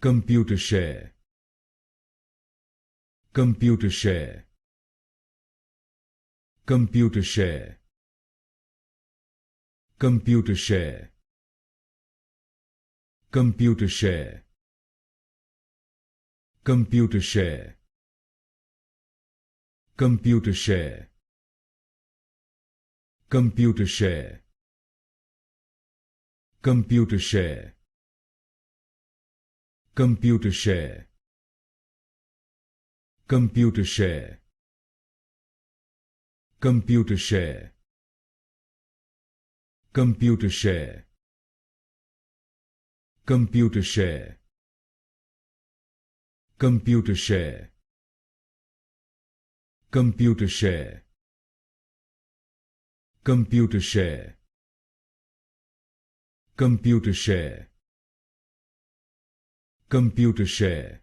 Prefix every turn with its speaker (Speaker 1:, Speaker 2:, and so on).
Speaker 1: Computershare. Computershare. Computershare. Computershare. Computershare. Computershare. Computershare. Computershare. Computershare. Computershare. Computershare. Computershare. Computershare. Computershare. Computershare. Computershare. Computershare. Computershare. Computershare.